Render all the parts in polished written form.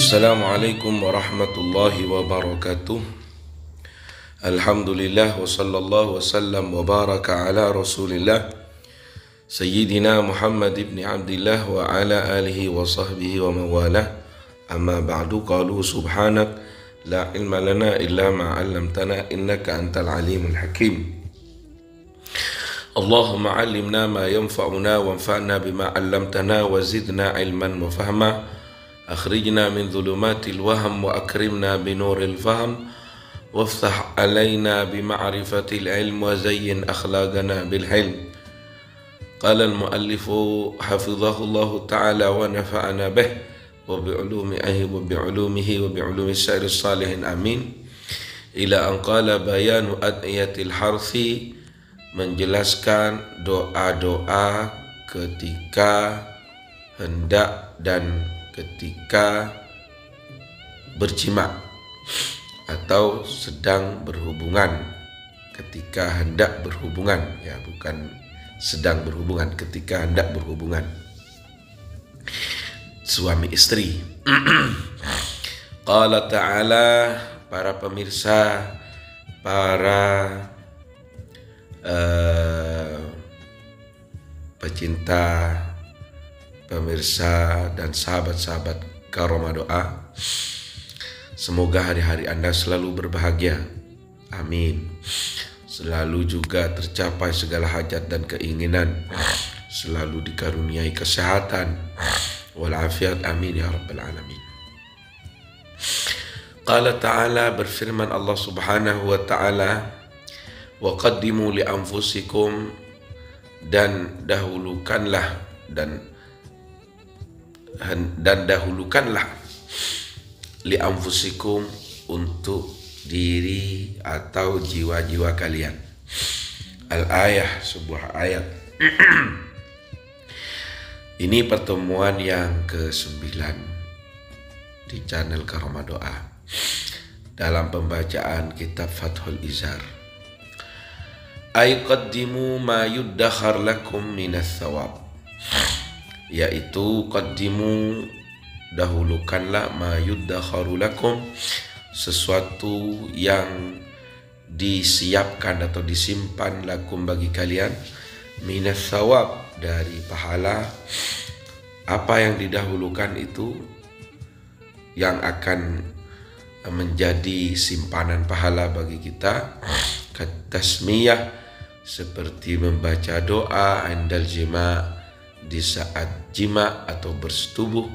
Assalamualaikum warahmatullahi wabarakatuh. Alhamdulillah wa sallallahu wasallam wa baraka ala rasulillah Sayyidina Muhammad ibn Abdillah wa ala alihi wa sahbihi wa mawalah. Amma ba'du, qalu subhanak la ilma lana illa ma 'allamtana innaka antal alimul hakim. Allahumma 'allimna ma yanfa'una wanfa'na bima 'allamtana wa zidna ilman wa fahma. أخرجنا من ظلمات الوهم وأكرمنا بنور الفهم وافتح علينا بمعرفة العلم وزين أخلاقنا بالحلم. قال المؤلف حفظه الله تعالى ونفعنا به وبعلومه وبعلوم السائر الصالحين آمين. إلى أن قال بيان أدعية الحرث, menjelaskan doa-doa ketika hendak dan ketika berjima atau sedang berhubungan, ketika hendak berhubungan, ya bukan sedang berhubungan, ketika hendak berhubungan suami istri. Qala ta'ala, para pemirsa, para pecinta, pemirsa dan sahabat-sahabat Karomah Doa, semoga hari-hari Anda selalu berbahagia, amin. Selalu juga tercapai segala hajat dan keinginan, selalu dikaruniai kesehatan walafiat, amin ya rabbal alamin. Qala ta'ala, berfirman Allah subhanahu wa ta'ala, wa qaddimu li anfusikum, dan dahulukanlah dahulukanlah li anfusikum, untuk diri atau jiwa-jiwa kalian. Al-ayah, sebuah ayat. Ini pertemuan yang ke-9 di channel Karomah Doa dalam pembacaan kitab Fathul Izar. Ay qaddimu ma yuddakhar lakum minas thawab, yaitu qaddimu, dahulukanlah, ma yuddakharu lakum, sesuatu yang disiapkan atau disimpan, lakum, bagi kalian, minas thawab, dari pahala. Apa yang didahulukan itu yang akan menjadi simpanan pahala bagi kita. Katasmiyah, seperti membaca doa indal jima', di saat jima atau bersetubuh,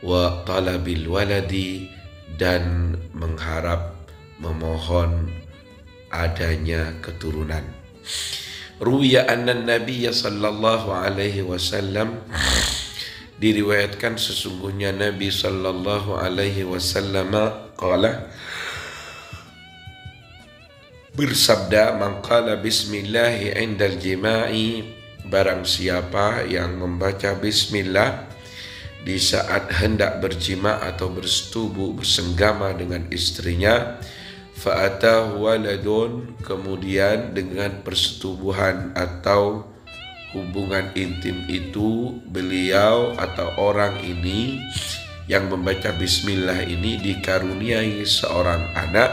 wa talabil waladi, dan mengharap, memohon adanya keturunan. Ruwiya anna Nabiya sallallahu alaihi wasallam, diriwayatkan sesungguhnya Nabi sallallahu alaihi wasallam qala, bersabda, man qala bismillahi indal jima'i, barang siapa yang membaca bismillah di saat hendak berjima atau bersetubuh, bersenggama dengan istrinya, fa'atahu waladun, kemudian dengan persetubuhan atau hubungan intim itu beliau atau orang ini yang membaca bismillah ini dikaruniai seorang anak,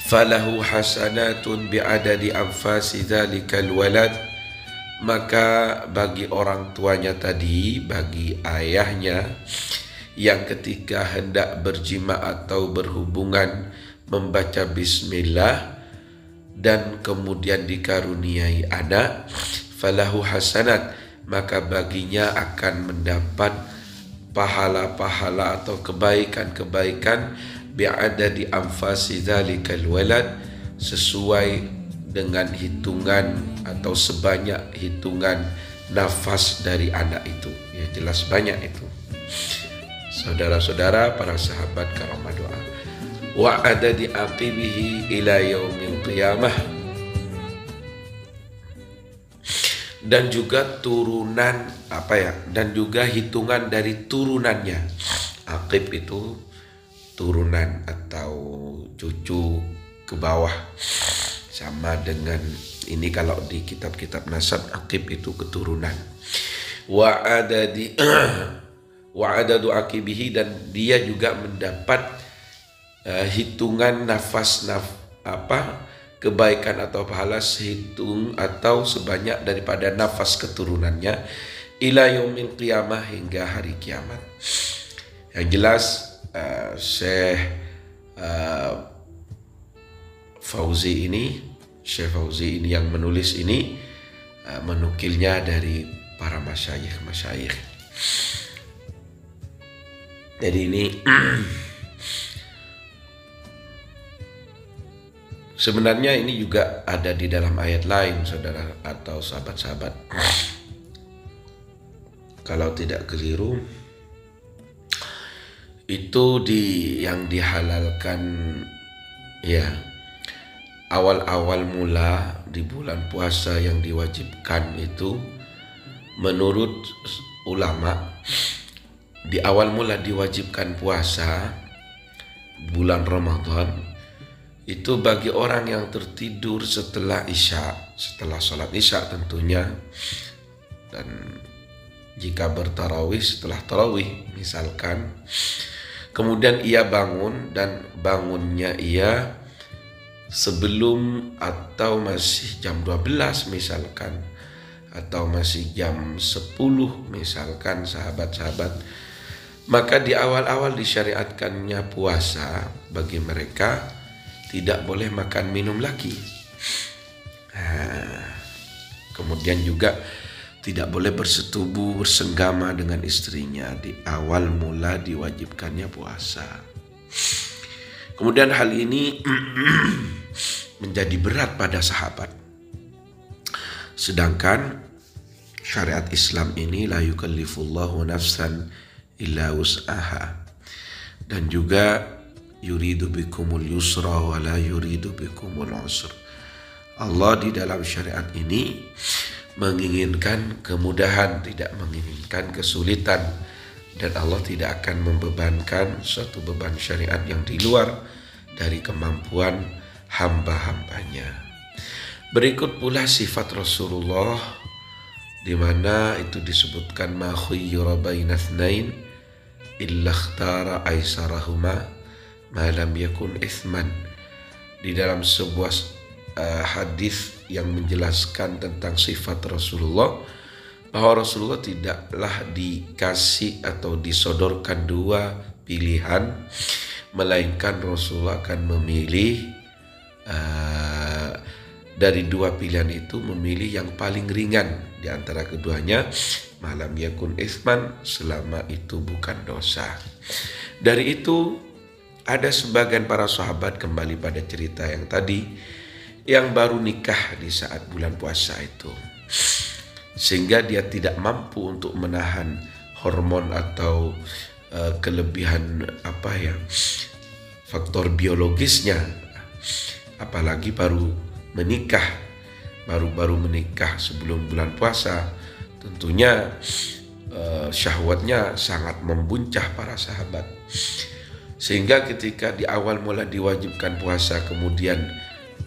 falahu hasanatun bi'adadi anfasi dzalikal walad, maka bagi orang tuanya tadi, bagi ayahnya yang ketika hendak berjima atau berhubungan membaca bismillah dan kemudian dikaruniai anak, falahu hasanat, maka baginya akan mendapat pahala-pahala atau kebaikan-kebaikan bi'adadi anfasi dzalikal walad, sesuai dengan hitungan atau sebanyak hitungan nafas dari anak itu. Ya, jelas banyak itu. Saudara-saudara, para sahabat Karomah Doa, wa adadi aqibihi ila yaumil qiyamah, dan juga turunan dan juga hitungan dari turunannya. Aqib itu turunan atau cucu ke bawah, sama dengan ini kalau di kitab-kitab nasab, aqib itu keturunan. Wa adadi wa adadu aqibihi, dan dia juga mendapat hitungan kebaikan atau pahala sehitung atau sebanyak daripada nafas keturunannya ila yaumil qiyamah, hingga hari kiamat. Yang jelas Syekh Fauzi ini yang menulis ini menukilnya dari para masyayikh. Jadi ini sebenarnya ini juga ada di dalam ayat lain, saudara atau sahabat-sahabat. Kalau tidak keliru, itu yang dihalalkan ya awal-awal mula di bulan puasa yang diwajibkan itu, menurut ulama, di awal mula diwajibkan puasa bulan Ramadan itu bagi orang yang tertidur setelah isya, setelah sholat isya tentunya, dan jika bertarawih setelah tarawih misalkan, kemudian ia bangun dan bangunnya ia sebelum atau masih jam 12 misalkan, atau masih jam 10 misalkan sahabat-sahabat, maka di awal-awal disyariatkannya puasa bagi mereka tidak boleh makan minum lagi. Kemudian juga tidak boleh bersetubuh bersenggama dengan istrinya di awal mula diwajibkannya puasa. Kemudian hal ini menjadi berat pada sahabat. Sedangkan syariat Islam ini la yukallifullahu nafsan illa wus'aha, dan juga yuridu bikumul yusra wa la yuridu bikumul usra. Allah di dalam syariat ini menginginkan kemudahan, tidak menginginkan kesulitan, dan Allah tidak akan membebankan suatu beban syariat yang di luar dari kemampuan hamba-hambanya. Berikut pula sifat Rasulullah, di mana itu disebutkan ma khuyyira baina itsnain illa ikhtara aisarahuma ma lam yakun itsman. Di dalam sebuah hadis yang menjelaskan tentang sifat Rasulullah, bahwa Rasulullah tidaklah dikasih atau disodorkan dua pilihan, melainkan Rasulullah akan memilih dari dua pilihan itu, memilih yang paling ringan di antara keduanya, malam yakun isman, selama itu bukan dosa. Dari itu ada sebagian para sahabat, kembali pada cerita yang tadi, yang baru nikah di saat bulan puasa itu, sehingga dia tidak mampu untuk menahan hormon atau kelebihan faktor biologisnya, apalagi baru menikah sebelum bulan puasa, tentunya syahwatnya sangat membuncah para sahabat, sehingga ketika di awal mula diwajibkan puasa kemudian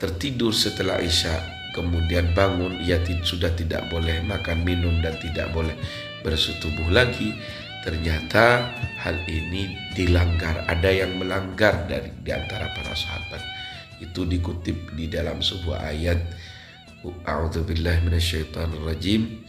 tertidur setelah isya, kemudian bangun, ia sudah tidak boleh makan minum dan tidak boleh bersetubuh lagi. Ternyata hal ini dilanggar, ada yang melanggar di antara para sahabat. Itu dikutip di dalam sebuah ayat, a'udzubillahi minasyaitonir rajim,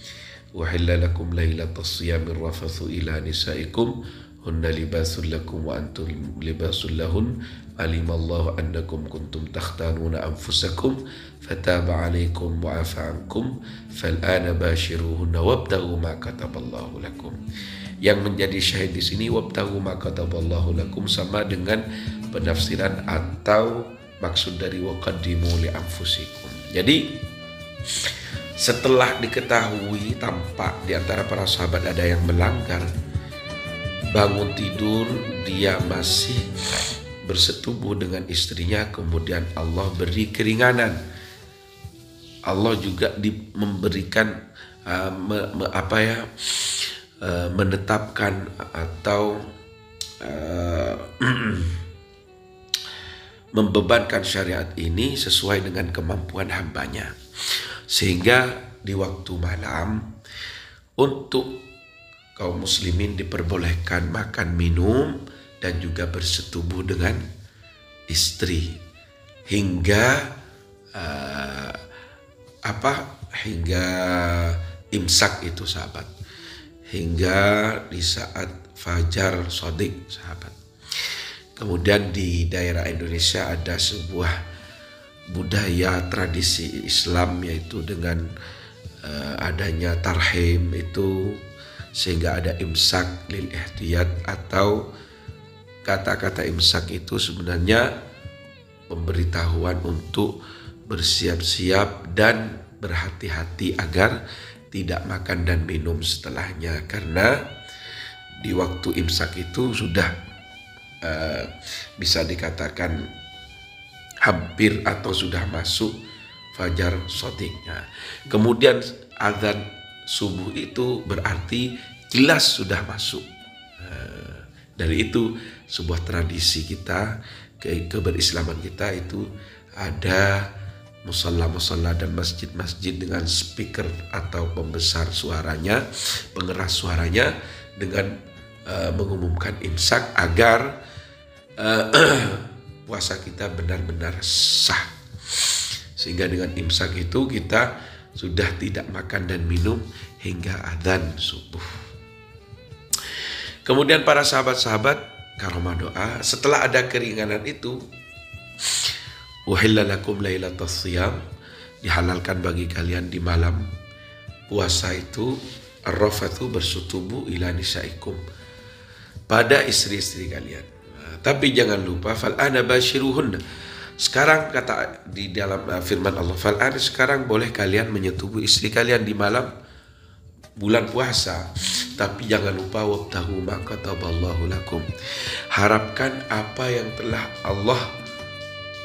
wa hilla lakum lailatas siyamir rafathu ila nisaikum hunna libasul lakum wa antum libasul lahun alimallahu annakum kuntum takhtanuna anfusakum fataba alaikum wa afa ankum fal'ana bashiruhunna wabtaghu ma kataballahu lakum. Yang menjadi syahid di sini wabtaghu ma kataballahu lakum sama dengan penafsiran atau maksud dari waqaddimu li anfusikum. Jadi setelah diketahui tampak di antara para sahabat ada yang melanggar, bangun tidur dia masih bersetubuh dengan istrinya, kemudian Allah beri keringanan. Allah juga memberikan menetapkan atau membebankan syariat ini sesuai dengan kemampuan hambanya, sehingga di waktu malam untuk kaum muslimin diperbolehkan makan minum dan juga bersetubuh dengan istri hingga hingga imsak itu sahabat, hingga di saat fajar shadiq sahabat. Kemudian di daerah Indonesia ada sebuah budaya tradisi Islam, yaitu dengan adanya tarhim itu, sehingga ada imsak lil ihtiyat, atau kata-kata imsak itu sebenarnya pemberitahuan untuk bersiap-siap dan berhati-hati agar tidak makan dan minum setelahnya, karena di waktu imsak itu sudah bisa dikatakan hampir atau sudah masuk fajar shadiqnya. Kemudian azan subuh itu berarti jelas sudah masuk. Dari itu sebuah tradisi kita, keberislaman kita itu ada musalla-musalla dan masjid-masjid dengan speaker atau pembesar suaranya, pengeras suaranya dengan mengumumkan imsak agar puasa kita benar-benar sah. Sehingga dengan imsak itu kita sudah tidak makan dan minum hingga adzan subuh. Kemudian para sahabat-sahabat karomah doa, setelah ada keringanan itu, uhilla lakum lailatas shiyam, dihalalkan bagi kalian di malam puasa itu, ar-rafathu, bersetubuh, ila nisaikum, pada istri-istri kalian. Tapi jangan lupa, fal'ana bashiruhunna, sekarang kata di dalam firman Allah, fal'ana, sekarang boleh kalian menyetubuh istri kalian di malam bulan puasa. Tapi jangan lupa, wabtahu ma kataballahu lakum, harapkan apa yang telah Allah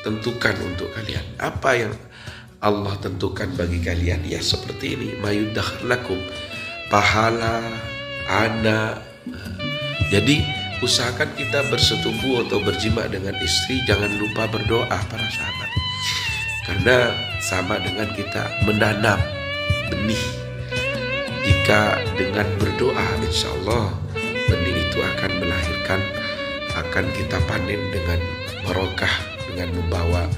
tentukan untuk kalian. Apa yang Allah tentukan bagi kalian, ya seperti ini, mayudakhir lakum, pahala, anak. Jadi usahakan kita bersetubuh atau berjima dengan istri, jangan lupa berdoa para sahabat, karena sama dengan kita menanam benih. Jika dengan berdoa, insya Allah benih itu akan melahirkan, akan kita panen dengan barokah, dengan membawa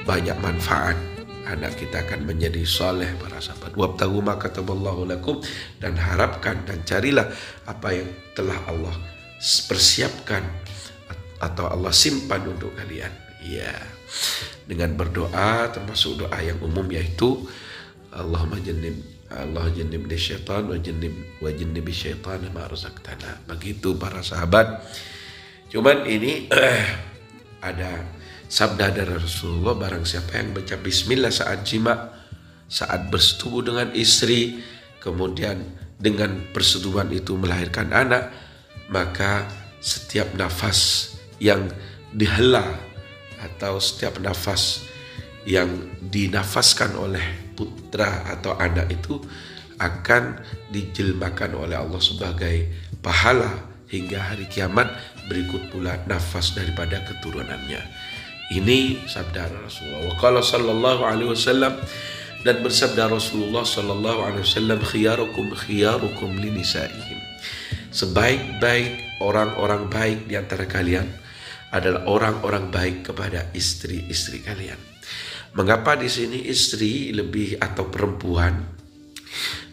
banyak manfaat. Anak kita akan menjadi soleh para sahabat. Wabtaghu ma kataballahu lakum, dan harapkan dan carilah apa yang telah Allah persiapkan atau Allah simpan untuk kalian. Ya, dengan berdoa, termasuk doa yang umum, yaitu Allahumma jannibni syaitan wa jannibi syaitan ma razaqtana. Begitu para sahabat. Cuman ini ada sabda dari Rasulullah, barang siapa yang baca bismillah saat jima, saat bersetubuh dengan istri, kemudian dengan persetubuhan itu melahirkan anak, maka setiap nafas yang dihela atau setiap nafas yang dinafaskan oleh putra atau anak itu akan dijelmakan oleh Allah sebagai pahala hingga hari kiamat, berikut pula nafas daripada keturunannya. Ini sabda Rasulullah. Wa qala sallallahu alaihi wasallam, dan bersabda Rasulullah sallallahu alaihi wasallam, khiyarukum linisaihim, sebaik-baik orang-orang baik di antara kalian adalah orang-orang baik kepada istri-istri kalian. Mengapa di sini istri lebih, atau perempuan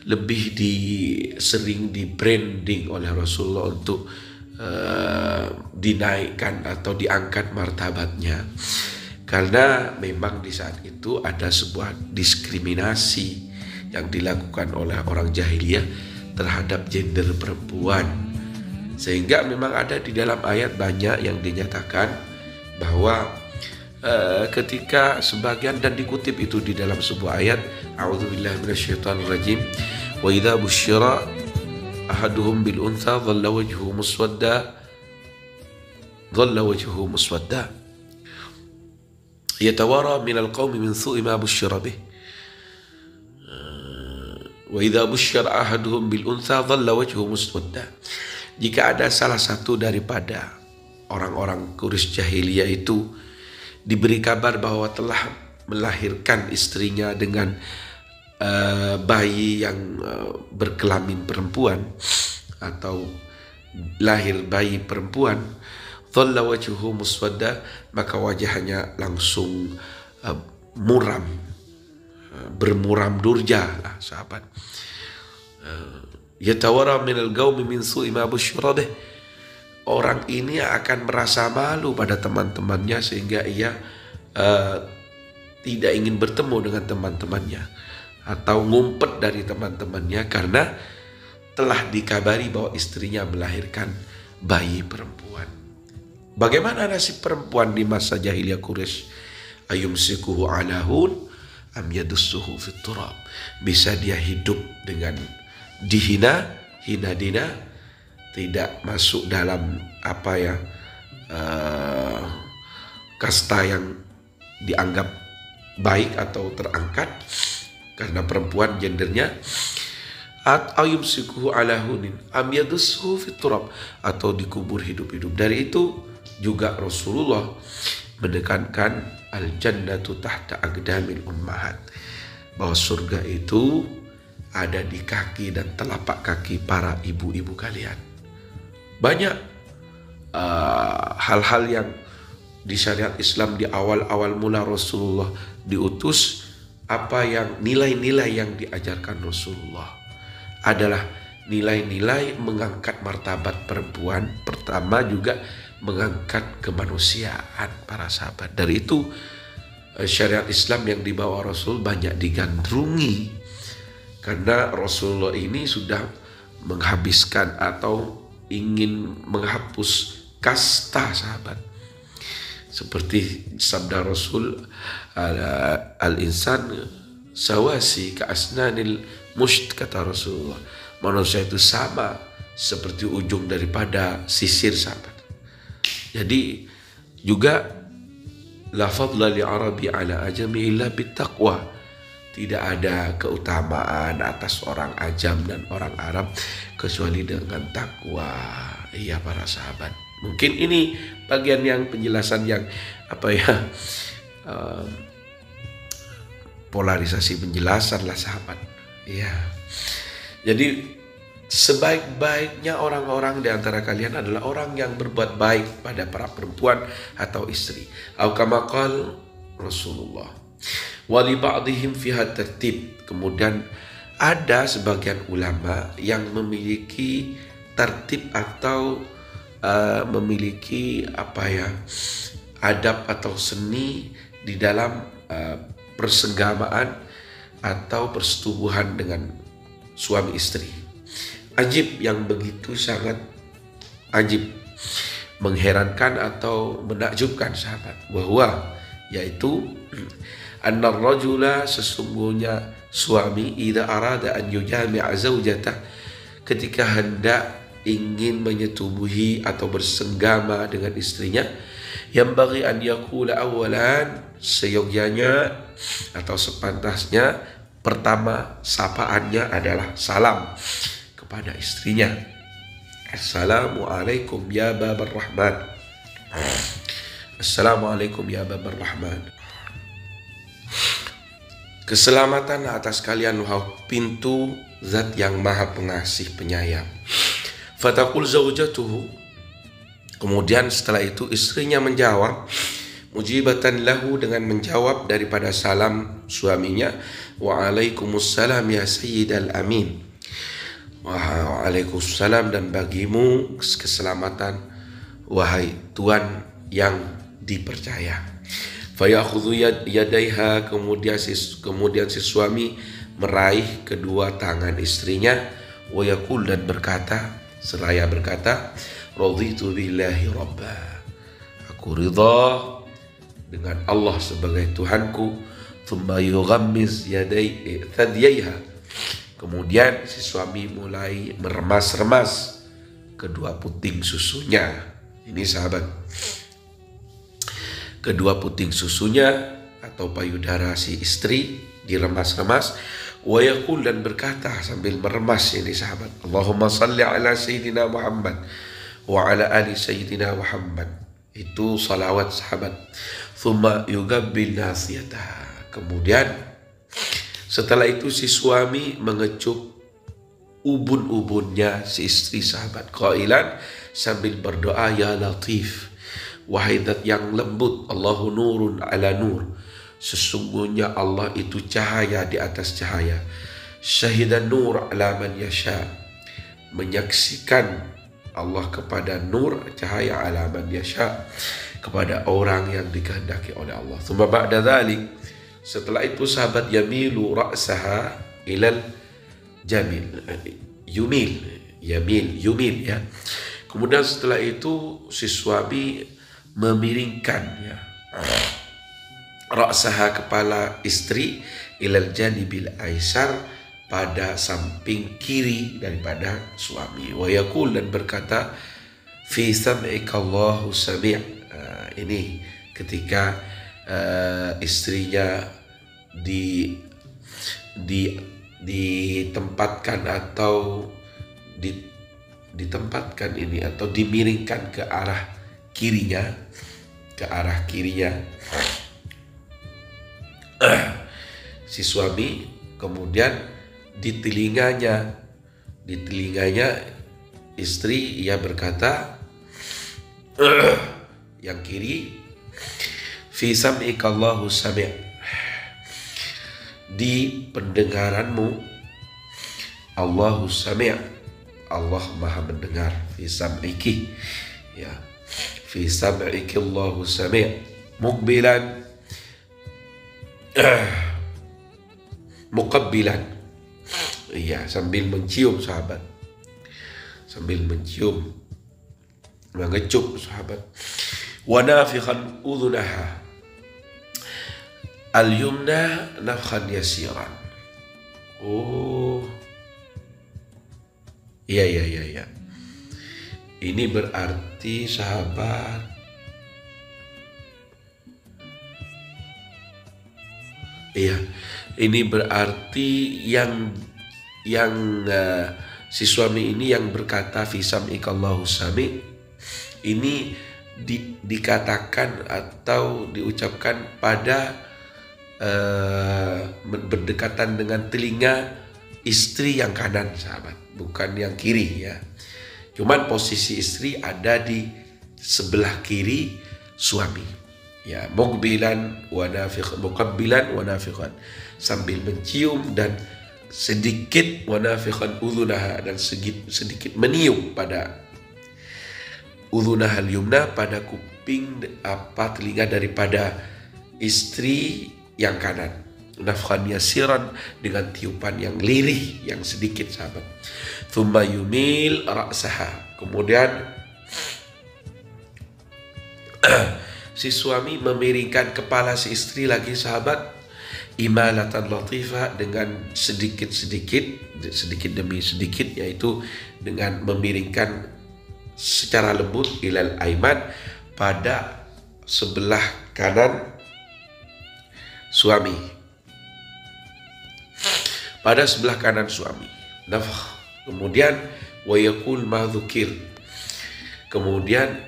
lebih sering di branding oleh Rasulullah untuk dinaikkan atau diangkat martabatnya? Karena memang di saat itu ada sebuah diskriminasi yang dilakukan oleh orang jahiliyah terhadap gender perempuan, sehingga memang ada di dalam ayat banyak yang dinyatakan bahwa ketika sebagian, dan dikutip itu di dalam sebuah ayat, a'udzubillahi minasyaitonirrajim, wa idza busyira ahaduhum bil untha dhalla wajhuhu muswadda yatawara minal qaumi min su'i ma busyira bih. Wa idza busyira ahaduhum bil untha dhalla wajhuhu muswadda. Jika ada salah satu daripada orang-orang Quraisy jahiliyah itu diberi kabar bahwa telah melahirkan istrinya dengan bayi yang berkelamin perempuan, atau lahir bayi perempuan, dhalla wajhuhu muswadda, maka wajahnya langsung muram, bermuram durja lah sahabat. Yatawara minal gaumi min su'i ma busyira bih. Orang ini akan merasa malu pada teman-temannya sehingga ia tidak ingin bertemu dengan teman-temannya atau ngumpet dari teman-temannya karena telah dikabari bahwa istrinya melahirkan bayi perempuan. Bagaimana nasib perempuan di masa jahiliyah Quraisy? Ayumsikuhu ala hun am yadussuhu fit turab. Bisa dia hidup dengan dihina, hina-dina, tidak masuk dalam kasta yang dianggap baik atau terangkat karena perempuan gendernya, ayumsikuhu ala hunin am yadussuhu fit turab, atau dikubur hidup-hidup. Dari itu juga Rasulullah menekankan al-jannatu tahta aqdamil ummahat, bahwa surga itu ada di kaki dan telapak kaki para ibu-ibu kalian. Banyak hal-hal yang di syariat Islam di awal-awal mula Rasulullah diutus, apa yang nilai-nilai yang diajarkan Rasulullah adalah nilai-nilai mengangkat martabat perempuan. Pertama juga mengangkat kemanusiaan para sahabat. Dari itu syariat Islam yang dibawa Rasul banyak digandrungi karena Rasulullah ini sudah menghabiskan atau ingin menghapus kasta sahabat. Seperti sabda Rasul, al-insan sawasi ka asnanil musht, kata Rasulullah. Manusia itu sama seperti ujung daripada sisir sahabat. Jadi juga la fadla li arabi ala ajami illa bittaqwa. Tidak ada keutamaan atas orang ajam dan orang Arab kecuali dengan takwa. Iya para sahabat. Mungkin ini bagian yang penjelasan yang polarisasi penjelasan lah sahabat. Iya. Jadi sebaik-baiknya orang-orang di antara kalian adalah orang yang berbuat baik pada para perempuan atau istri. Atau kama qala Rasulullah. Wali ba'dihim fiha tertib. Kemudian ada sebagian ulama yang memiliki tertib atau memiliki adab atau seni di dalam persenggamaan atau persetubuhan dengan suami istri. Ajib, yang begitu sangat ajib, mengherankan atau menakjubkan sahabat. Bahwa yaitu anna rajula, sesungguhnya suami, idza arada an yujami'a zaujatah, ketika hendak ingin menyetubuhi atau bersenggama dengan istrinya, yang bagi an yaqula awalan, seyogyanya atau sepantasnya pertama sapaannya adalah salam kepada istrinya. Assalamualaikum ya babar rahman. Assalamualaikum ya babar rahman. Keselamatan atas kalian wahai pintu Zat yang Maha Pengasih Penyayang. Fataqul zaujatuhu, kemudian setelah itu istrinya menjawab, mujibatan lahu, dengan menjawab daripada salam suaminya, wa alaikumussalam ya sayyidal amin. Waalaikumsalam, dan bagimu keselamatan wahai tuan yang dipercaya. Fayakhudhu yadaiha, kemudian si suami meraih kedua tangan istrinya, wa yaqul, dan berkata, seraya berkata, raditu billahi rabba, aku ridha dengan Allah sebagai Tuhanku. Thumma yughammiz thadiyaiha, kemudian si suami mulai meremas-remas kedua puting susunya. Ini sahabat, kedua puting susunya atau payudara si istri diremas-remas. Wa yaqul, dan berkata sambil meremas ini sahabat, Allahumma salli ala sayyidina Muhammad wa ala ali sayyidina Muhammad. Itu salawat sahabat. Thumma yugabbil nasiyataha, kemudian setelah itu si suami mengecup ubun-ubunnya si istri sahabat. Qailan, sambil berdoa, ya Latif, wahai zat yang lembut, Allahu nurun ala nur, sesungguhnya Allah itu cahaya di atas cahaya. Syahidan nur ala man yasha, menyaksikan Allah kepada nur cahaya ala man yasha, kepada orang yang dikehendaki oleh Allah. Tsumma ba'da dzalik, setelah itu sahabat yamilu ra'saha ilal jamil, yumil ya. Kemudian setelah itu si suami memiringkan ya ra'saha, kepala istri, ilal janibil aisar, pada samping kiri daripada suami. Wa yaqul, dan berkata, fi sam'ika Allahu sami'. Ini ketika istrinya ditempatkan atau ditempatkan ini atau dimiringkan ke arah kirinya, si suami. Kemudian di telinganya istri, ia berkata, yang kiri, fi sam'ika Allahu sami', di pendengaranmu Allahu sami', Allah maha mendengar. Fi sam'iki ya, fi sam'iki Allahu sami', muqbilan muqabbilan, iya, sambil mencium sahabat, sambil mencium, mengecup sahabat. Wa nafikhan udhunaha al-yumna nafkhan yasiran. Oh, iya. Ini berarti sahabat, iya, ini berarti yang si suami ini yang berkata fi sam'ika Allahu sami', ini dikatakan atau diucapkan pada berdekatan dengan telinga istri yang kanan sahabat, bukan yang kiri ya. Cuman posisi istri ada di sebelah kiri suami ya. Muqabbilan wa nafikhan, sambil mencium dan sedikit wa nafikhan udhunaha, dan sedikit meniup pada udhunahal yumna, pada kuping telinga daripada istri yang kanan. Nafkhan yasiran, dengan tiupan yang lirih, yang sedikit sahabat. Thumma yumil ra'saha, kemudian si suami memiringkan kepala si istri lagi sahabat, imalatan latifah, dengan sedikit demi sedikit, yaitu dengan memiringkan secara lembut, ilal aiman, pada sebelah kanan suami, pada sebelah kanan suami. Nafkh. Kemudian wa yaqul ma dzukir, kemudian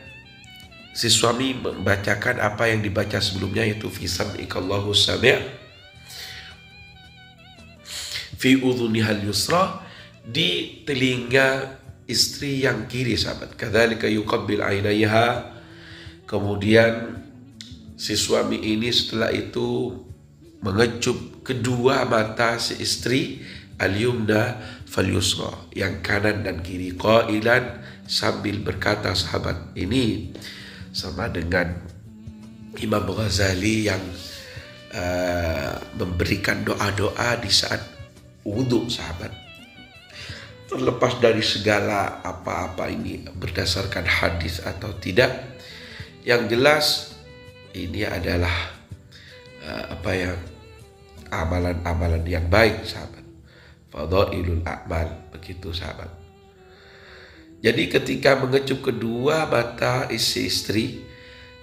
si suami membacakan apa yang dibaca sebelumnya, yaitu fi sam'ika Allahu sami', fi udhunihal yusra, di telinga istri yang kiri sahabat. Kadzalika yuqabbil ainaiha, kemudian si suami ini setelah itu mengecup kedua mata si istri, al-yumna fal yusra, yang kanan dan kiri. Qailan, sambil berkata sahabat, ini sama dengan Imam Ghazali yang memberikan doa-doa di saat wudhu sahabat. Terlepas dari segala apa-apa ini berdasarkan hadis atau tidak, yang jelas ini adalah amalan-amalan yang baik sahabat. Fadhailul a'mal, begitu sahabat. Jadi ketika mengecup kedua mata istri,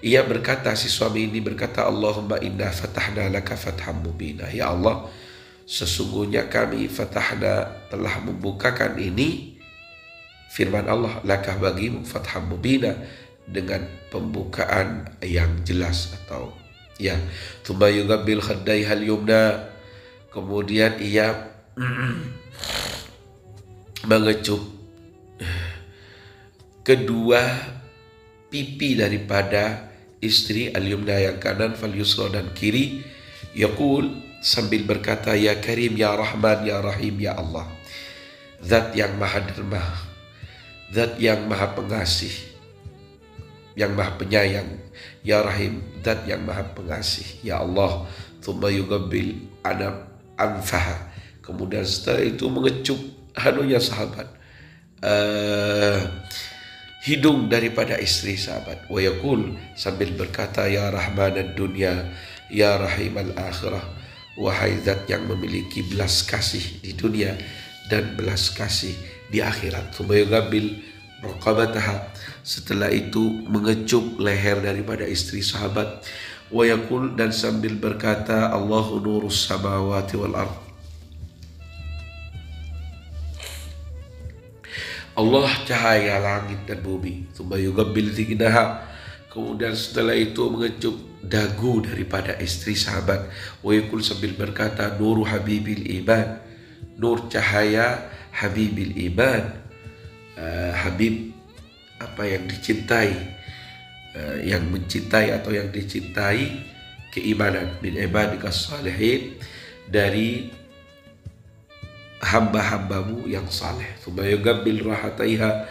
ia berkata, si suami ini berkata, Allahumma inna fatahna laka fatham mubina, ya Allah, sesungguhnya kami fatahna, telah membukakan ini, firman Allah, laka bagimu, fatham mubina, dengan pembukaan yang jelas atau ya. Tsumma yuqabbil khaddayhal yumna, kemudian ia mengecup kedua pipi daripada istri, al-yumna yang kanan, fal yusra dan kiri. Yaqul, sambil berkata, ya Karim, ya Rahman, ya Rahim, ya Allah, Zat yang maha derma, Zat yang maha pengasih, yang maha penyayang, ya Rahim, Zat yang maha pengasih, ya Allah. Thumma yugabbil anfaha, kemudian setelah itu mengecup hanunya sahabat, hidung daripada istri sahabat. Wa yaqul, sambil berkata, ya Rahman ad-dunya, ya Rahim al-akhirah, wahai Zat yang memiliki belas kasih di dunia dan belas kasih di akhirat. Thumma yugabbil raqabataha, setelah itu mengecup leher daripada istri sahabat. Wa yaqul, dan sambil berkata, Allahu nurus samawati wal ard, Allah cahaya langit dan bumi. Thumma yugabbil dhiknaha, kemudian setelah itu mengecup dagu daripada istri sahabat. Wa yaqul, sambil berkata, nuru habibil iman, nur cahaya habibil iman. Habib, apa yang dicintai, yang mencintai atau yang dicintai keimanan, min ibadikas salihin, dari hamba-hambamu yang saleh. Thumma yugabbil rahataiha,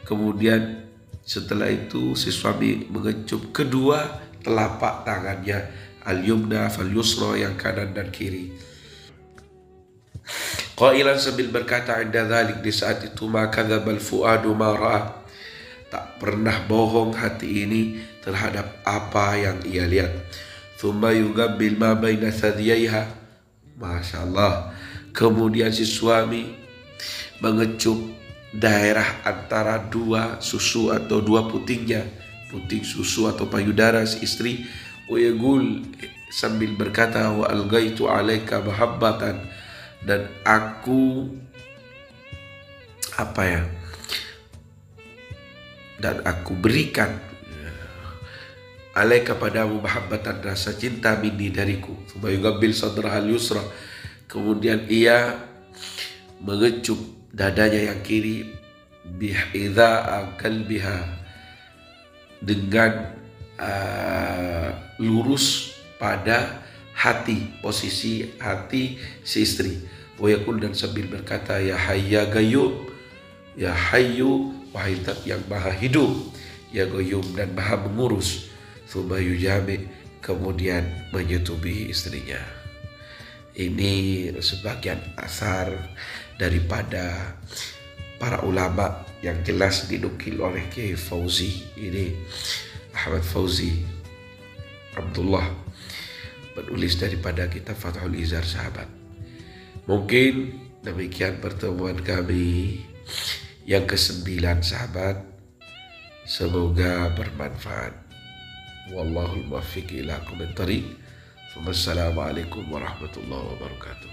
kemudian setelah itu si suami mengecup kedua telapak tangannya, al-yumna fal yusra, yang kanan dan kiri. Qailan, sambil berkata, inda dzalik, di saat itu, ma kadzabal fuadu ma ra'a, tak pernah bohong hati ini terhadap apa yang ia lihat. Thumma yugabbil ma baina thadiyaiha, Masya Allah, kemudian si suami mengecup daerah antara dua susu atau dua putingnya, puting susu atau payudara si istri. Wa yaqul, sambil berkata, wa algaitu alaika mahabbatan, dan aku dan aku berikan alaika padamu mahabbatan, rasa cinta, minni, dariku. Thumma yugabbil sadraha al-yusra, kemudian ia mengecup dadanya yang kiri, bihidha'a qalbiha, dengan lurus pada hati, posisi hati si istri. Wa yaqul, dan sambil berkata, ya hayya qayyum, ya hayyu, wahai Zat yang maha hidup, ya qayyum, dan maha mengurus. Thumma yujami, kemudian menyetubi istrinya. Ini sebagian asar daripada para ulama yang jelas dinukil oleh Kiai Fauzi, ini Ahmad Fauzi Abdullah, penulis daripada kitab Fathul Izar sahabat. Mungkin demikian pertemuan kami yang ke-9 sahabat, semoga bermanfaat. Wallahul muwaffiq ila aqwamit thoriq. Wassalamualaikum warahmatullahi wabarakatuh.